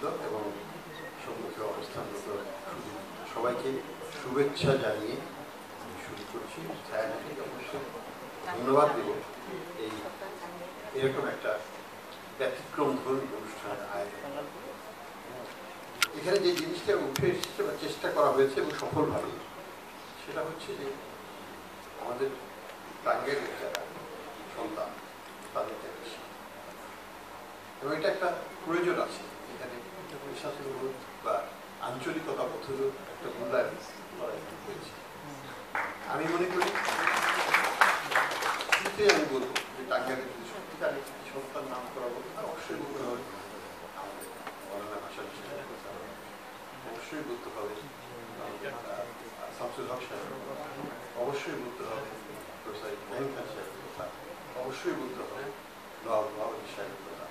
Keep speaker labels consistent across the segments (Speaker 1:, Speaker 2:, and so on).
Speaker 1: উপস্থিত এবং সম্মুখে অবস্থানরত সবাইকে শুভেচ্ছা জানিয়ে আমি শুরু করছি। ছায়ানটকে অবশ্যই ধন্যবাদ দেব এই এরকম একটা ব্যতিক্রম ধর্মী অনুষ্ঠানের আয়োজন। এখানে যে জিনিসটা উঠে এসেছে বা চেষ্টা করা হয়েছে এবং সফলভাবে, সেটা হচ্ছে যে আমাদের টাঙ্গাইলের যারা সন্তান তাদেরকে এবং এটা একটা প্রয়োজন আছে এখানে বিশ্বাসবোধ বা আঞ্চলিকতা বোধেরও একটা মূল্যায়ন হয়েছে। আমি মনে করি শুরুতেই আমি বলবো যে টাঙ্গাইলের যদি সত্যিকারের সন্তান নাম করা বলতে অবশ্যই বলতে হবে আমাদের মৌলানা ভাষা বিস্তারের কথা, অবশ্যই বলতে হবে শামসুল হক সাহেবের কথা, অবশ্যই বলতে হবে প্রফেসর ইব্রাহিম খান সাহেবের কথা, অবশ্যই বলতে হবে নওয়াব নওয়াবী সাহেবের কথা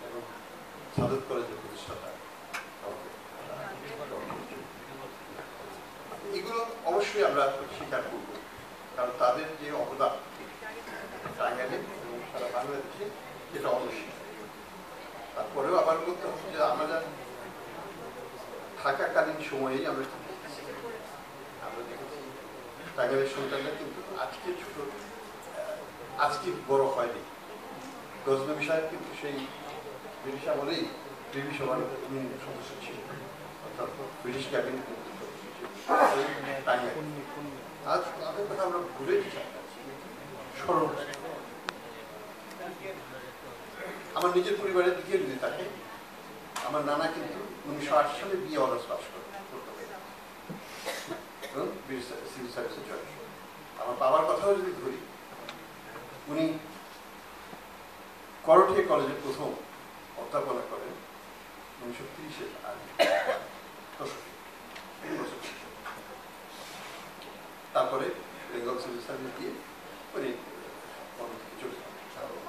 Speaker 1: এবং সাদত কলেজের প্রতিষ্ঠাতা। এগুলো অবশ্যই আমরা স্বীকার করব, কারণ তাদের যে অবদান টাঙ্গাইলে এবং সারা বাংলাদেশে এটা অনস্বীকার। তারপরেও আবার বলতে হবে যে আমরা থাকাকালীন সময়েই আমরা দেখেছি টাঙ্গাইলের সন্তানরা কিন্তু আজকে ছোট, আজকে বড় হয়নি। গজনবী সাহেব কিন্তু সেই ব্রিটিশ আমলেই প্রিভি সভার সদস্য ছিল, অর্থাৎ ব্রিটিশ ক্যাবিনেট আজ তাদের কথা আমরা ভুলে স্মরণ। আমার নিজের পরিবারের দিকে যদি থাকে, আমার নানা কিন্তু 1908 সালে বিএ অনার্স পাস করতে হবে এবং সিভিল সার্ভিসে জয়েন। আমার বাবার কথাও যদি ধরি, উনি করটিয়া কলেজে প্রথম অধ্যাপনা করেন 1930-এর দশকে। তারপরে বেঙ্গল সিভিল সার্ভিস দিয়ে উনি চলে যান।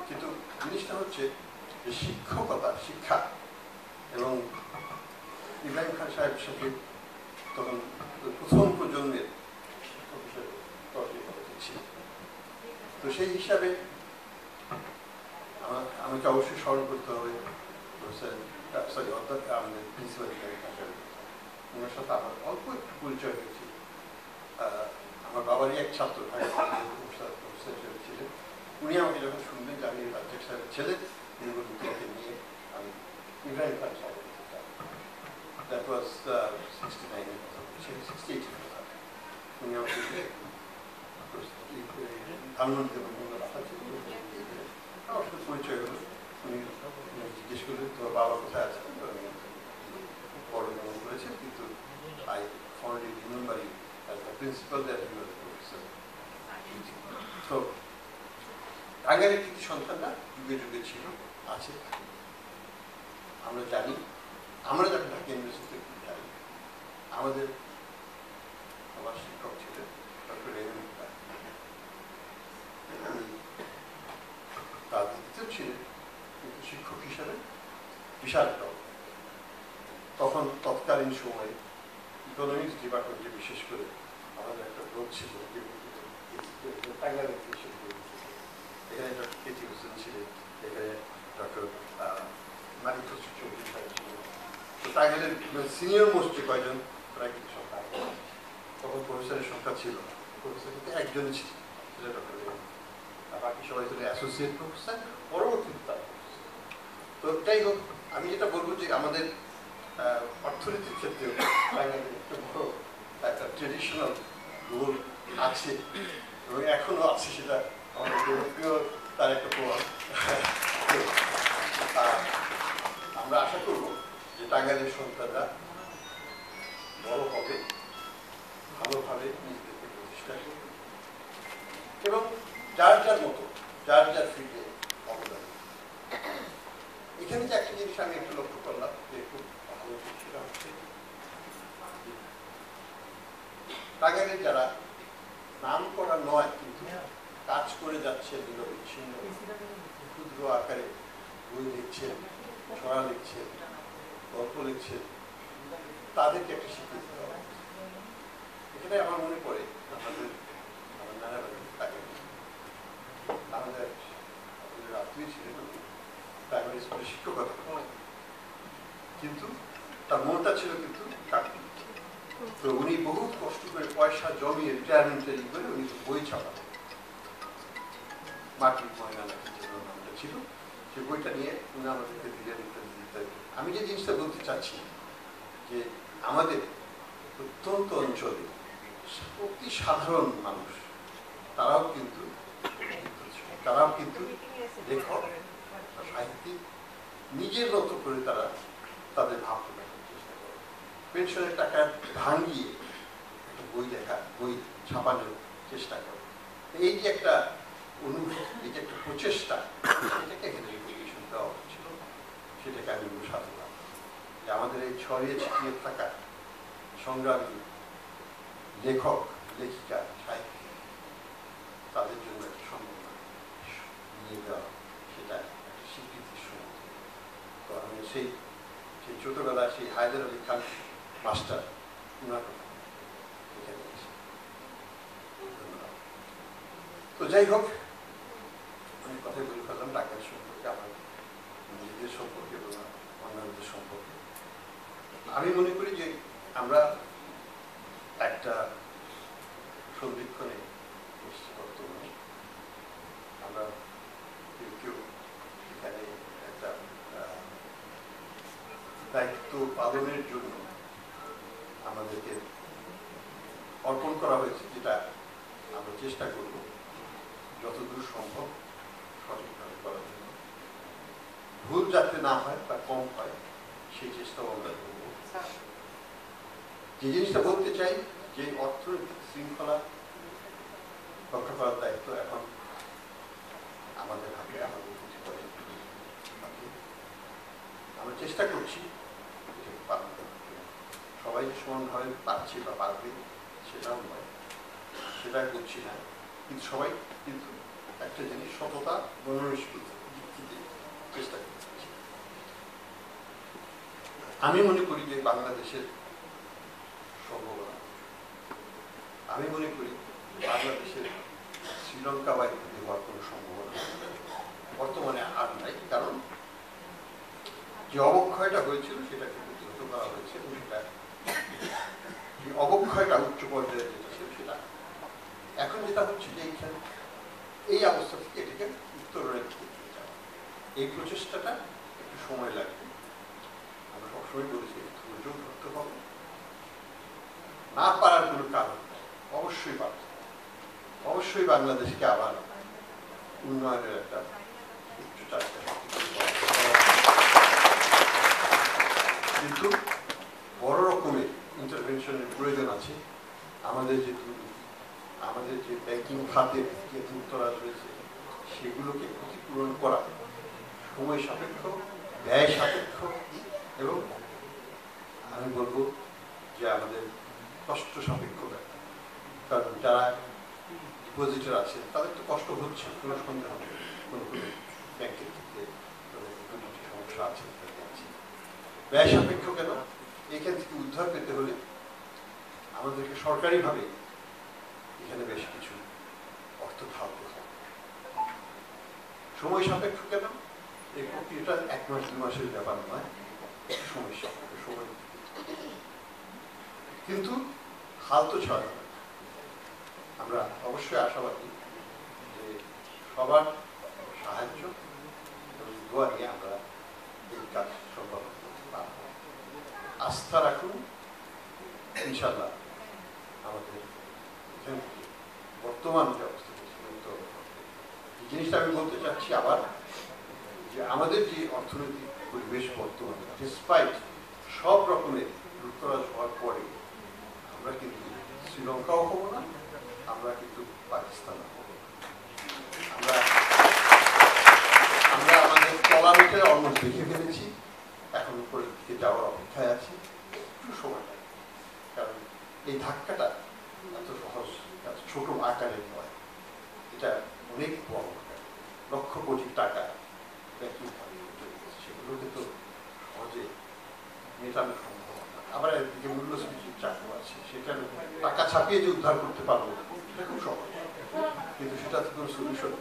Speaker 1: কিন্তু জিনিসটা হচ্ছে যে শিক্ষকতা, শিক্ষা এবং ইব্রাহিম খান সাহেবের সাথে তখন প্রথম প্রজন্মের শিক্ষক হিসেবে ছিল। তো সেই হিসাবে আমাকে অবশ্যই স্মরণ করতে হবে আমাদের প্রিন্সিপাল ওনার সাথে আমার অল্প একটু পরিচয় হয়েছে। আমার বাবারই এক ছাত্র ছিলেন, উনি আমাকে যখন শুনলেন যে আমি রাজ্জাক সাহেবের ছেলে, তোমাকে নিয়ে আমি ইব্রাহিম খান সাহেবের দ্যাট ওয়াজ 69-এর কথা, 68-এর কথা। উনি আমাকে ধানমন্ডিতে রাখা ছিল, আমার সাথে পরিচয় হলো। উনি জিজ্ঞেস করলেন তোমার বাবা কোথায় আছে, পড়াশোনা করেছে, কিন্তু I fondly remember you as the principal that you are professor. তো টাঙ্গাইলের কৃতি সন্তানরা যুগে যুগে ছিল, আছে। আমরা জানি, আমরা যখন ঢাকা ইউনিভার্সিটিতে যাই, আমাদের আমার শিক্ষক ছিলেন ডক্টর রাজনীতিতেও ছিলেন, কিন্তু শিক্ষক হিসাবে বিশাল তখন তৎকালীন সময়ে ইকোনমিক্স ডিপার্টমেন্টে বিশেষ করে আমাদের একটা গ্রুপ ছিল, এখানে ডক্টর কেটি হোসেন ছিলেন, এখানে ডক্টর মানিক হোসেন চৌধুরী সাহেব ছিলেন। তো টাঙ্গাইলের সিনিয়র মোস্ট যে কয়জন, প্রায় কিছু সংখ্যা, তখন প্রফেসরের সংখ্যা ছিল, প্রফেসর কিন্তু একজনই ছিল, সেটা ডক্টর। বাকি সবাই ছিল অ্যাসোসিয়েট প্রফেসর, পরবর্তীতে তার প্রফেসর। তো যাই হোক, আমি যেটা বলবো যে আমাদের অর্থনীতির ক্ষেত্রেও টাঙ্গাইলের একটা বড় একটা ট্রেডিশনাল রোল আছে এবং এখনো আছে, সেটা আমাদের ইউরোপীয় তার একটা প্রভাব। আমরা আশা করব যে টাঙ্গাইলের সন্তানরা বড় হবে, ভালোভাবে নিজেদেরকে প্রতিষ্ঠা করবে এবং যার যার মতো যার যার ফিল্ডে অবদান। এখানে যে একটা জিনিস আমি একটু লক্ষ্য করলাম যে খুব ভালো, সেটা হচ্ছে টাঙ্গাইলের যারা নাম করা নয় কিন্তু কাজ করে যাচ্ছে, বিচ্ছিন্ন ক্ষুদ্র আকারে বই লিখছেন, ছড়া লিখছেন, গল্প লিখছেন, তাদেরকে একটা স্বীকৃতি দেওয়া। এখানে আমার মনে পড়ে আমাদের নানা আমাদের আত্মীয় ছিলেন, প্রাইমারি স্কুলের শিক্ষকতা। কিন্তু তার মনটা ছিল কিন্তু কাকুতি। তো উনি বহুত কষ্ট করে পয়সা জমিয়ে রিটায়ারমেন্ট তৈরি করে উনি বই ছাপাতেন, মাটির ময়না নাকি যে নামটা ছিল, সেই বইটা নিয়ে উনি আমাদেরকে দিলেন ইত্যাদি। আমি যে জিনিসটা বলতে চাচ্ছি যে আমাদের প্রত্যন্ত অঞ্চলে অতি সাধারণ মানুষ তারাও কিন্তু লেখক সাহিত্যিক নিজের মতো করে তারা তাদের ভাব প্রকাশের চেষ্টা করে, পেনশনের টাকা ভাঙিয়ে একটা বই ছাপানোর চেষ্টা করে। এই যে একটা অনুভূতি, এই যে একটা প্রচেষ্টা, সেটাকে এখানে রেকগনিশন দেওয়া হচ্ছিল, সেটাকে আমি সাধলাম যে আমাদের এই ছড়িয়ে ছিটিয়ে থাকা সংগ্রামী লেখক লেখিকা সাহিত্যিক তাদের জন্য একটা সম্ভাবনা নিয়ে দেওয়া, সেটা একটা স্বীকৃতির সময়। তো আমি সেই ছোটবেলায় সেই হায়দার আলী খান মাস্টার উনার এখানে এসে ধন্যবাদ। তো যাই হোক, অনেক কথাই বলে ফেললাম ঢাকার সম্পর্কে, আমার নিজেদের সম্পর্কে এবং অন্যান্যদের সম্পর্কে। আমি মনে করি যে আমরা একটা সন্ধিক্ষণে এসেছি বর্তমানে। আমরা কেউ এখানে একটা দায়িত্ব পালনের জন্য আমাদেরকে অর্পণ করা হয়েছে, যেটা আমরা চেষ্টা করব যতদূর সম্ভব সঠিকভাবে করার জন্য। ভুল যাতে না হয় বা কম হয় সেই চেষ্টাও আমরা করব। যে জিনিসটা বলতে চাই, যে অর্থনৈতিক শৃঙ্খলা রক্ষা করার দায়িত্ব এখন আমাদের হাতে, আমাদের প্রতিপক্ষে। আমরা চেষ্টা করছি সবাই সমানভাবে পারছি বা পারবে সেটাও নয়, সেটা করছি না, কিন্তু সবাই কিন্তু একটা জিনিস সততা মনোনিষ্ঠতা দিতে চেষ্টা করছি। আমি মনে করি যে বাংলাদেশের সম্ভাবনা, আমি মনে করি বাংলাদেশের শ্রীলঙ্কা বা ইত্যাদি হওয়ার কোনো সম্ভাবনা বর্তমানে আর নাই, কারণ যে অবক্ষয়টা হয়েছিল সেটাকে প্রতিহত করা হয়েছে এবং সেটা যে অবক্ষয়টা উচ্চ পর্যায়ে যেটা ছিল সেটা এখন যেটা হচ্ছে যে এইখানে এই অবস্থা থেকে এটাকে উত্তরণের দিকে নিয়ে যাওয়া, এই প্রচেষ্টাটা একটু সময় লাগবে। আমরা সবসময় বলেছি ধৈর্য ধরতে হবে, না পারার কোনো কারণ অবশ্যই পারবে, অবশ্যই বাংলাদেশকে আবার উন্নয়নের একটা উচ্চ চাহিদা, কিন্তু বড় রকমের ইন্টারভেনশনের প্রয়োজন আছে। আমাদের যে ব্যাংকিং খাতের যে দূরদরাজ রয়েছে সেগুলোকে ক্ষতিপূরণ করা সময় সাপেক্ষ, ব্যয় সাপেক্ষ এবং আমি বলবো যে আমাদের কষ্ট সাপেক্ষ ব্যাপার। কারণ যারা ডিপোজিটার আছে তাদের তো কষ্ট হচ্ছে, কোনো সন্দেহ নেই, কোনো ব্যাংকের ক্ষেত্রে সমস্যা আছে, ব্যয় সাপেক্ষ কেন, এখান থেকে উদ্ধার পেতে হলে আমাদেরকে সরকারিভাবে এখানে বেশ কিছু অর্থ ঢালতে হবে। সময় সাপেক্ষ কেন, এই প্রক্রিয়াটা 1 মাস 2 মাসের ব্যাপার নয়, সময় সাপেক্ষ, সময় কিন্তু হাল তো ছড়া। আমরা অবশ্যই আশাবাদী যে সবার সাহায্য এবং দোয়া নিয়ে আমরা এই কাজ সম্ভব করতে পারব। আস্থা রাখুন, ইনশাল্লাহ আমাদের এখান থেকে বর্তমান যে অবস্থা এই জিনিসটা আমি বলতে চাচ্ছি আবার যে আমাদের যে অর্থনৈতিক পরিবেশ বর্তমানে, ডিসপাইট সব রকমের লুটতরাজ হওয়ার পরে আমরা কিন্তু শ্রীলঙ্কাও হব না, আমরা কিন্তু পাকিস্তান হব না। আমরা আমাদের তলামিটা অলমোস্ট দেখে ফেলেছি, এখন উপরের দিকে যাওয়ার অপেক্ষায় আছি, একটু সময় লাগে। কারণ এই ধাক্কাটা এত সহজ, এত ছোট আকারের নয়, এটা অনেক বড় আকার, লক্ষ কোটি টাকা ব্যাংকিং খাতে সেগুলোকে তো সহজে মেটানো সম্ভব না। আবার একদিকে মূল্যস্ফীতির চাকরি আছে, সেখানে টাকা ছাপিয়ে যে উদ্ধার করতে পারবো সেটা খুব সহজ, কিন্তু সেটা তো কোনো সলিউশন।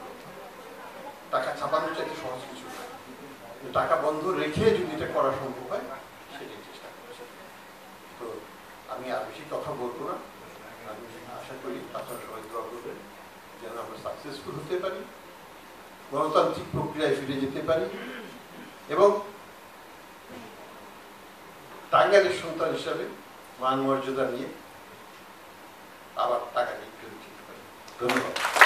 Speaker 1: টাকা ছাপানোর চাইতে সহজ কিছু না, টাকা বন্ধ রেখে যদি এটা করা সম্ভব হয় সাকসেসফুল হতে পারি, গণতান্ত্রিক প্রক্রিয়ায় ফিরে যেতে পারি এবং টাঙ্গাইলের সন্তান হিসাবে মান মর্যাদা নিয়ে আবার টাকা নিয়ে ফিরে যেতে পারি। ধন্যবাদ।